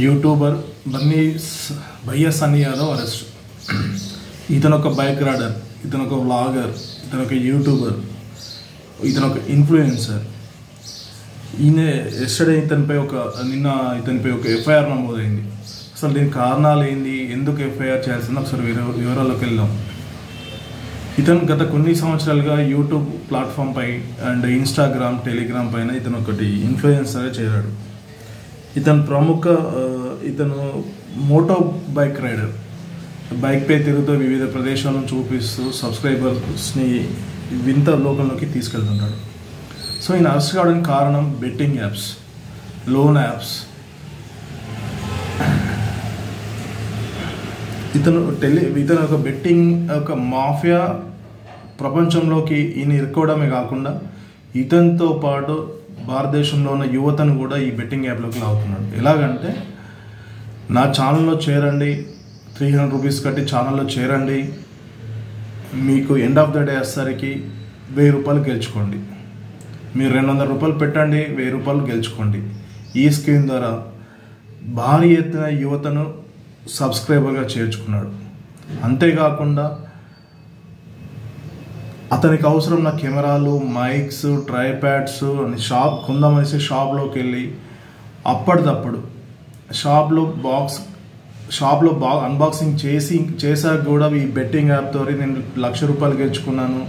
YouTuber భయ్యా Sunny Yadav arrest. ఇతను ఒక బైక్ రైడర్, ఇతను ఒక వ్లాగర్, ఇతను ఒక యూట్యూబర్, ఇతను ఒక ఇన్ఫ్లుయెన్సర్. ఈయన ఎస్టర్డే నిన్న ఇతనిపై ఒక ఎఫ్ఐఆర్ నమోదైంది. అసలు దీని కారణాలు ఏంది, ఎందుకు ఎఫ్ఐఆర్ చేయాల్సిందో ఒకసారి వివరాల్లోకి వెళ్దాం. ఇతను గత కొన్ని సంవత్సరాలుగా యూట్యూబ్ ప్లాట్ఫామ్ పై అండ్ ఇన్స్టాగ్రామ్, టెలిగ్రామ్ పైన ఇతను ఒకటి ఇన్ఫ్లుయెన్సర్గా చేరాడు. ఇతను మోటో బైక్ రైడర్, బైక్పై తిరుగుతూ వివిధ ప్రదేశాలను చూపిస్తూ సబ్స్క్రైబర్స్ని వింత లోకంలోకి తీసుకెళ్తుంటాడు. సో ఈయన అరెస్ట్ కావడానికి కారణం బెట్టింగ్ యాప్స్, లోన్ యాప్స్. ఇతను ఒక బెట్టింగ్ ఒక మాఫియా ప్రపంచంలోకి ఈయన ఇరుక్కోవడమే కాకుండా ఇతనితో పాటు భారతదేశంలో ఉన్న యువతను కూడా ఈ బెట్టింగ్ యాప్లోకి లాగుతున్నాడు. ఎలాగంటే, నా ఛానల్లో చేరండి, 300 రూపీస్ కట్టి ఛానల్లో చేరండి, మీకు ఎండ్ ఆఫ్ ద డే వచ్చేసరికి 1000 రూపాయలు గెలుచుకోండి, మీరు 200 రూపాయలు పెట్టండి, 1000 రూపాయలు గెలుచుకోండి. ఈ స్కీమ్ ద్వారా భారీ ఎత్తున యువతను సబ్స్క్రైబర్గా చేర్చుకున్నాడు. అంతేకాకుండా అతనికి అవసరమైన కెమెరాలు, మైక్స్, ట్రైప్యాడ్స్ అని కొందామనేసి షాప్లోకి వెళ్ళి అప్పటిదప్పుడు షాప్లో అన్బాక్సింగ్ చేశాక కూడా ఈ బెట్టింగ్ యాప్తో నేను 1,00,000 రూపాయలు గెలుచుకున్నాను,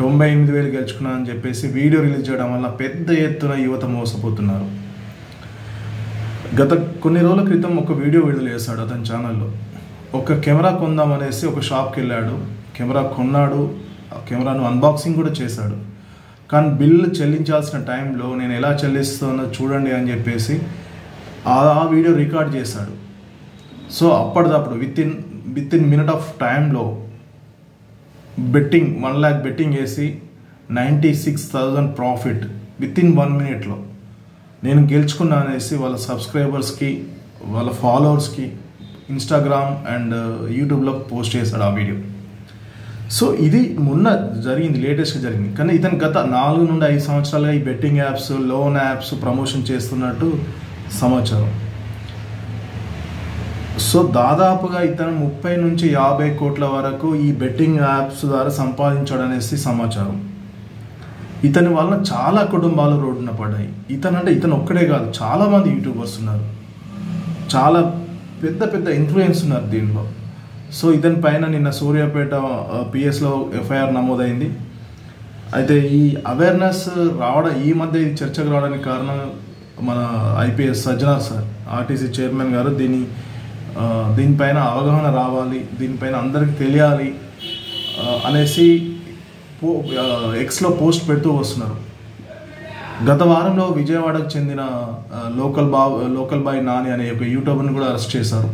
98,000 గెలుచుకున్నాను అని చెప్పేసి వీడియో రిలీజ్ చేయడం వల్ల పెద్ద ఎత్తున యువత మోసపోతున్నారు. గత కొన్ని రోజుల క్రితం ఒక వీడియో విడుదల చేశాడు అతని ఛానల్లో. ఒక కెమెరా కొందామనేసి ఒక షాప్కి వెళ్ళాడు, కెమెరా కొన్నాడు, ఆ కెమెరాను అన్బాక్సింగ్ కూడా చేశాడు. కానీ బిల్లు చెల్లించాల్సిన టైంలో నేను ఎలా చెల్లిస్తానో చూడండి అని చెప్పేసి ఆ వీడియో రికార్డ్ చేశాడు. సో అప్పటిదప్పుడు విత్ ఇన్ మినిట్ ఆఫ్ టైంలో 1 lakh బెట్టింగ్ వేసి 96,000 ప్రాఫిట్ విత్ ఇన్ 1 minute నేను గెలుచుకున్నా అనేసి వాళ్ళ సబ్స్క్రైబర్స్కి, వాళ్ళ ఫాలోవర్స్కి ఇన్స్టాగ్రామ్ అండ్ యూట్యూబ్లో పోస్ట్ చేశాడు ఆ వీడియో. సో ఇది మొన్న జరిగింది, లేటెస్ట్గా జరిగింది. కానీ ఇతను గత 4 నుండి 5 సంవత్సరాలుగా ఈ betting apps, loan apps promotion చేస్తున్నట్టు సమాచారం. సో దాదాపుగా ఇతను 30 నుంచి 50 కోట్ల వరకు ఈ బెట్టింగ్ యాప్స్ ద్వారా సంపాదించాడనేసి సమాచారం. ఇతని వలన చాలా కుటుంబాలు రోడ్డున పడ్డాయి. ఇతను ఒక్కడే కాదు, చాలామంది యూట్యూబర్స్ ఉన్నారు, చాలా పెద్ద ఇన్ఫ్లుయెన్స్ ఉన్నారు దీనిలో. సో ఇతని పైన నిన్న సూర్యాపేట పిఎస్లో ఎఫ్ఐఆర్ నమోదైంది. అయితే ఈ అవేర్నెస్ ఈ మధ్య ఇది చర్చకు రావడానికి కారణం మన IPS Sajjanar sir, RTC chairman గారు దీనిపైన అవగాహన రావాలి, దీనిపైన అందరికి తెలియాలి అనేసి ఎక్స్లో పోస్ట్ పెడుతూ వస్తున్నారు. గత వారంలో విజయవాడకు చెందిన లోకల్ బాయ్ నాని అనే ఒక యూట్యూబర్ని కూడా అరెస్ట్ చేశారు.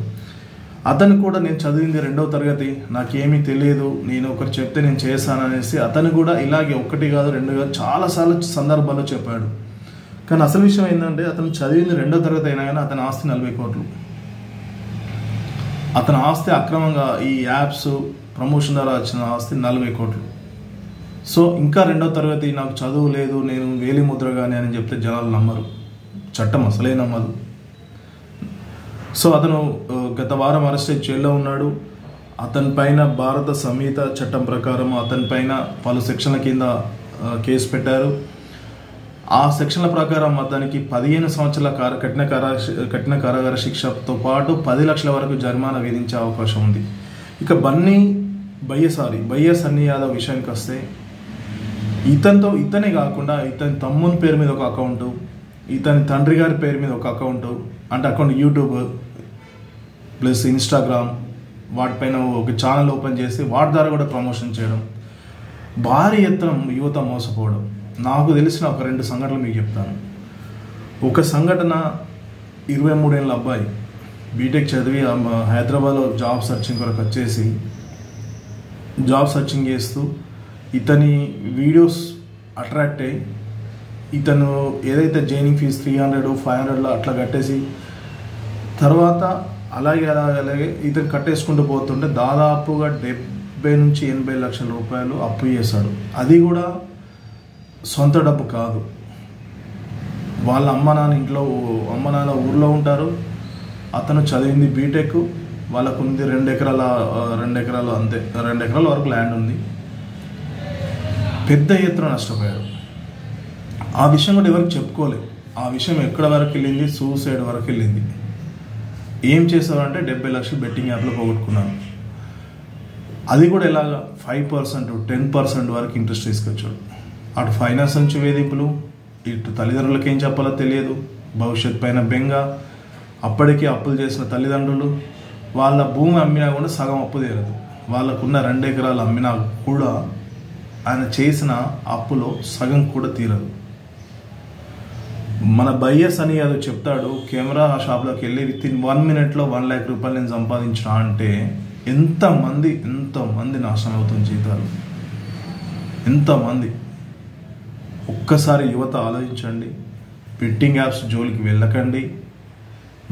అతను కూడా నేను చదివింది 2వ తరగతి, నాకేమీ తెలియదు, నేను ఒకరు చెప్తే నేను చేశాను అనేసి అతను కూడా ఇలాగే 1 కాదు 2 కాదు చాలాసార్లు సందర్భాల్లో చెప్పాడు. కానీ అసలు విషయం ఏంటంటే, అతను చదివింది 2వ తరగతి అయినా కానీ అతని ఆస్తి 40 కోట్లు. అతని ఆస్తి అక్రమంగా ఈ యాప్స్ ప్రమోషన్ ద్వారా వచ్చిన ఆస్తి 40 కోట్లు. సో ఇంకా 2వ తరగతి, నాకు చదువు లేదు, నేను వేలి ముద్రగానే అని చెప్తే జనాలు నమ్మరు, చట్టం అసలే నమ్మదు. సో అతను గత వారం అరెస్ట్ అయ్యి జైల్లో ఉన్నాడు. అతని పైన భారత సంహిత చట్టం ప్రకారం అతని పైన పలు సెక్షన్ల కింద కేసు పెట్టారు. ఆ సెక్షన్ల ప్రకారం అతనికి 15 సంవత్సరాల కఠిన కారాగార శిక్షతో పాటు 10 లక్షల వరకు జరిమానా విధించే అవకాశం ఉంది. ఇక భయ్యా సన్నీ యాదవ్ విషయానికి వస్తే, ఇతనే కాకుండా ఇతని తమ్ముని పేరు మీద ఒక అకౌంటు, ఇతని తండ్రి గారి పేరు మీద ఒక అకౌంట్ యూట్యూబ్ ప్లస్ ఇన్స్టాగ్రామ్, వాటిపైన ఒక ఛానల్ ఓపెన్ చేసి వాటి ద్వారా కూడా ప్రమోషన్ చేయడం, భారీ ఎత్తున యువత మోసపోవడం. నాకు తెలిసిన ఒక 2 సంఘటనలు మీకు చెప్తాను. ఒక సంఘటన, 23 ఏళ్ళ అబ్బాయి బీటెక్ చదివి హైదరాబాద్లో జాబ్ సర్చింగ్ కొరకు వచ్చేసి జాబ్ సర్చింగ్ చేస్తూ ఇతని వీడియోస్ అట్రాక్ట్ అయ్యి ఇతను ఏదైతే జాయినింగ్ ఫీజు 300, 500 అట్లా కట్టేసి తర్వాత అలాగే ఇతను కట్టేసుకుంటూ పోతుంటే దాదాపుగా 70 నుంచి 80 లక్షల రూపాయలు అప్పు చేశాడు. అది కూడా సొంత డబ్బు కాదు, వాళ్ళ అమ్మ నాన్న ఊర్లో ఉంటారు, అతను చదివింది బీటెక్, వాళ్ళకు ఉంది 2 ఎకరాలు అంతే, 2 ఎకరాల వరకు ల్యాండ్ ఉంది. పెద్ద ఎత్తున నష్టపోయారు. ఆ విషయం కూడా ఎవరికి చెప్పుకోలేదు. ఆ విషయం ఎక్కడ వరకు వెళ్ళింది, సూసైడ్ వరకు వెళ్ళింది. ఏం చేశారంటే 70 లక్షలు బెట్టింగ్ యాప్లో పోగొట్టుకున్నాను. అది కూడా ఎలాగా 5%, 10% వరకు ఇంట్రెస్ట్ తీసుకొచ్చాడు. అటు ఫైనాన్స్ నుంచి వేధింపులు, ఇటు తల్లిదండ్రులకి ఏం చెప్పాలో తెలియదు, భవిష్యత్ పైన బెంగ, అప్పటికే అప్పులు చేసిన తల్లిదండ్రులు, వాళ్ళ భూమి అమ్మినా కూడా సగం అప్పు తీరదు. వాళ్ళకున్న 2 ఎకరాలు అమ్మినా కూడా ఆయన చేసిన అప్పులో సగం కూడా తీరదు. మన బయ్యస్ అని అది చెప్తాడు, కెమెరా షాప్లోకి వెళ్ళి వితిన్ 1 minute 1 lakh రూపాయలు నేను సంపాదించిన అంటే ఎంతమంది నాశనం అవుతుంది జీవితాలు, ఎంతమంది. ఒక్కసారి యువత ఆలోచించండి, బెట్టింగ్ యాప్స్ జోలికి వెళ్ళకండి.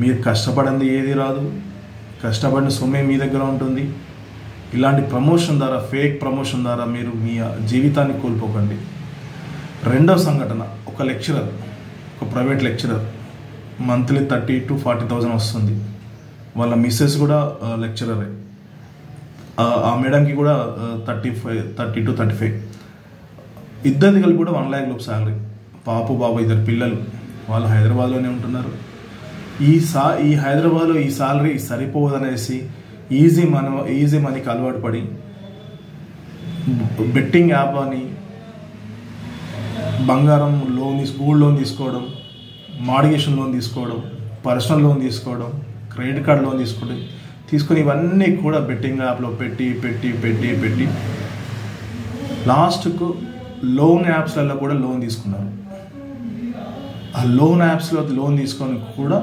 మీరు కష్టపడింది ఏది రాదు, కష్టపడిన సొమ్మే మీ దగ్గర ఉంటుంది. ఇలాంటి ప్రమోషన్ ద్వారా, ఫేక్ ప్రమోషన్ ద్వారా మీరు మీ జీవితాన్ని కోల్పోకండి. రెండవ సంఘటన, ఒక లెక్చరర్, ఒక ప్రైవేట్ లెక్చరర్ మంత్లీ 30,000 to 40,000 వస్తుంది. వాళ్ళ మిస్సెస్ కూడా లెక్చరరే. ఆ మేడంకి కూడా 30 to 35, ఇద్దరిది కలిపి కూడా 1 lakh రూపాయలు శాలరీ. బాబు 2 పిల్లలు. వాళ్ళు హైదరాబాద్లోనే ఉంటున్నారు. ఈ హైదరాబాద్లో ఈ శాలరీ సరిపోదనేసి ఈజీ మనీకి అలవాటు పడి బెట్టింగ్ యాప్ అని బంగారం లోన్, గోల్డ్ లోన్ తీసుకోవడం, మార్గేషన్ లోన్ తీసుకోవడం, పర్సనల్ లోన్ తీసుకోవడం, క్రెడిట్ కార్డ్ లోన్ తీసుకొని ఇవన్నీ కూడా బెట్టింగ్ యాప్లో పెట్టి లాస్ట్కు లోన్ యాప్స్లలో కూడా లోన్ తీసుకున్నారు. ఆ లోన్ యాప్స్లో లోన్ తీసుకొని కూడా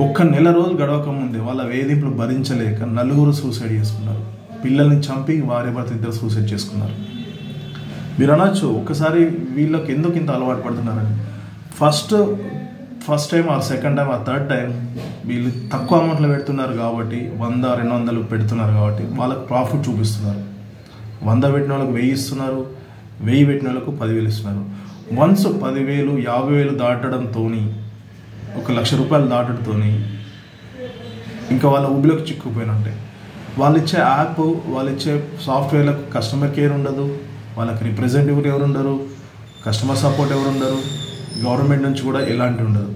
1 నెల రోజులు గడవక ముందే వాళ్ళ వేధింపులు భరించలేక 4 సూసైడ్ చేసుకున్నారు. పిల్లల్ని చంపి భార్య భర్త 2 సూసైడ్ చేసుకున్నారు. మీరు అనొచ్చు, ఒక్కసారి వీళ్ళకి ఎందుకు ఇంత అలవాటు పడుతున్నారని. First time or second time or third time వీళ్ళు తక్కువ అమౌంట్లో పెడుతున్నారు కాబట్టి, 100, 200 పెడుతున్నారు కాబట్టి వాళ్ళకి ప్రాఫిట్ చూపిస్తున్నారు. 100 పెట్టిన వాళ్ళకి 1000 ఇస్తున్నారు, 1000 పెట్టిన వాళ్ళకు 10,000 ఇస్తున్నారు. వన్స్ 10,000, 50,000 దాటడంతో, 1,00,000 రూపాయలు దాటడంతో ఇంకా వాళ్ళ ఊబిలోకి చిక్కుపోయినట్టే. వాళ్ళు ఇచ్చే యాప్, వాళ్ళు ఇచ్చే సాఫ్ట్వేర్లకు కస్టమర్ కేర్ ఉండదు, వాళ్ళకి రిప్రజెంటేటివ్ ఎవరు ఉండరు, కస్టమర్ సపోర్ట్ ఎవరు ఉండరు, గవర్నమెంట్ నుంచి కూడా ఎలాంటి ఉండదు.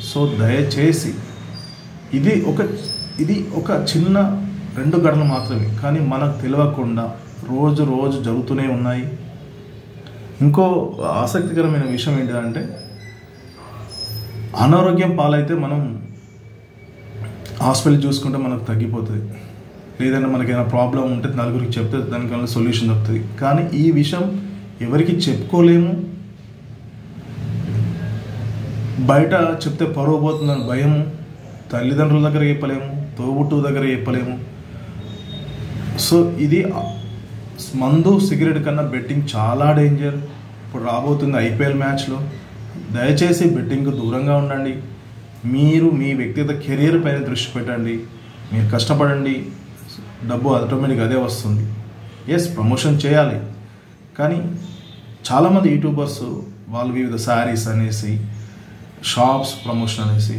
సో దయచేసి ఇది ఒక చిన్న 2 ఘటనలు మాత్రమే, కానీ మనకు తెలియకుండా రోజు జరుగుతూనే ఉన్నాయి. ఇంకో ఆసక్తికరమైన విషయం ఏంటంటే, అనారోగ్యం పాలైతే మనం హాస్పిటల్ చూసుకుంటే మనకు తగ్గిపోతుంది. లేదంటే మనకి ఏదైనా ప్రాబ్లం ఉంటే 4గురికి చెప్తే దానికన్నా సొల్యూషన్ దొరుకుతుంది. కానీ ఈ విషయం ఎవరికి చెప్పుకోలేము, బయట చెప్తే పరువు పోతుందని భయము, తల్లిదండ్రుల దగ్గర చెప్పలేము, తోబుట్టు దగ్గర చెప్పలేము. సో ఇది మందు, సిగరెట్ కన్నా బెట్టింగ్ చాలా డేంజర్. ఇప్పుడు రాబోతుంది IPL మ్యాచ్లో. దయచేసి బెట్టింగ్కు దూరంగా ఉండండి. మీరు మీ వ్యక్తిగత కెరీర్ పైన దృష్టి పెట్టండి. మీరు కష్టపడండి, డబ్బు ఆటోమేటిక్గా అదే వస్తుంది. ప్రమోషన్ చేయాలి, కానీ చాలామంది యూట్యూబర్స్ వాళ్ళు వివిధ శారీస్ అనేసి, షాప్స్ ప్రమోషన్ అనేసి,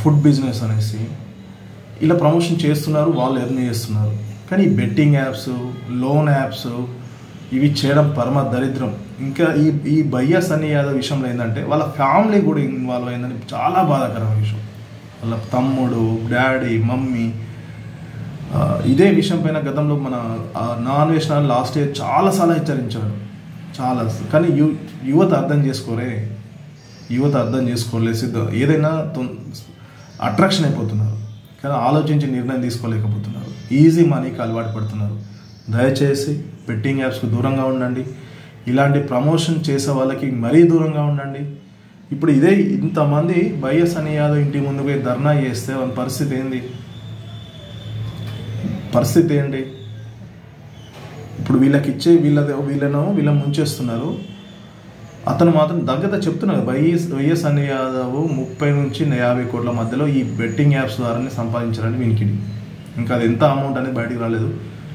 ఫుడ్ బిజినెస్ అనేసి ఇలా ప్రమోషన్ చేస్తున్నారు, వాళ్ళు ఎర్న్ చేస్తున్నారు. కానీ బెట్టింగ్ యాప్స్, లోన్ యాప్స్ ఇవి చేయడం పరమ దరిద్రం. ఇంకా ఈ బయ్యస్ అని యాదవ్ విషయంలో ఏంటంటే వాళ్ళ ఫ్యామిలీ కూడా ఇన్వాల్వ్ అయిందని చాలా బాధాకరమైన విషయం. వాళ్ళ తమ్ముడు, డాడీ, మమ్మీ ఇదే విషయం పైన గతంలో మన నాన్ వేషనాలు లాస్ట్ ఇయర్ చాలాసార్లు హెచ్చరించాడు, కానీ యువత అర్థం చేసుకోలేదు. ఏదైనా అట్రాక్షన్ అయిపోతున్నారు, కానీ ఆలోచించి నిర్ణయం తీసుకోలేకపోతున్నారు. ఈజీ మనీకి అలవాటు పడుతున్నారు. దయచేసి బెట్టింగ్ యాప్స్కి దూరంగా ఉండండి. ఇలాంటి ప్రమోషన్ చేసే వాళ్ళకి మరీ దూరంగా ఉండండి. ఇప్పుడు ఇదే ఇంతమంది బయ్యస్ అని యాదవ్ ఇంటి ముందుకు ధర్నా చేస్తే వాళ్ళ పరిస్థితి ఏంటి? ఇప్పుడు వీళ్ళను ముంచేస్తున్నారు. అతను మాత్రం దగ్గర చెప్తున్నారు, వైఎస్ అని యాదవ్ 30 నుంచి 50 కోట్ల మధ్యలో ఈ బెట్టింగ్ యాప్స్ ద్వారానే సంపాదించాలని వినికిడి. ఇంకా అది ఎంత అమౌంట్ అనేది బయటికి రాలేదు.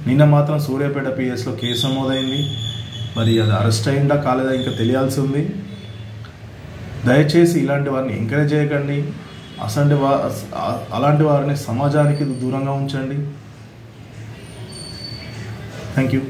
నిన్న మాత్రం సూర్యాపేట PSలో కేసు నమోదైంది. మరి అది అరెస్ట్ అయిందా కాలేదా ఇంకా తెలియాల్సి ఉంది. దయచేసి ఇలాంటి వారిని ఎంకరేజ్ చేయకండి. అలాంటి వారిని సమాజానికి దూరంగా ఉంచండి. Thank you.